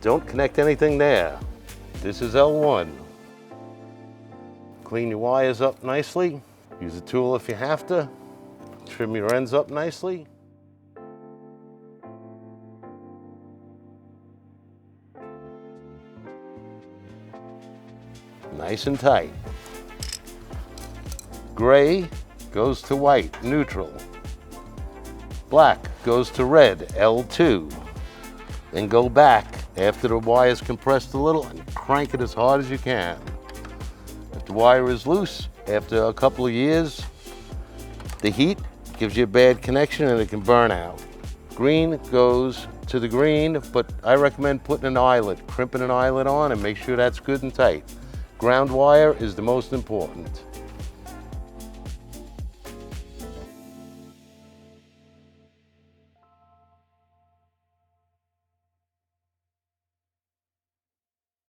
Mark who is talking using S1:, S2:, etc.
S1: Don't connect anything there. This is L1. Clean your wires up nicely. Use a tool if you have to. Trim your ends up nicely. Nice and tight. Gray goes to white, neutral. Black goes to red, L2. Then go back after the wire is compressed a little and crank it as hard as you can. If the wire is loose, after a couple of years, the heat gives you a bad connection and it can burn out. Green goes to the green, but I recommend putting an eyelet, crimping an eyelet on and make sure that's good and tight. Ground wire is the most important.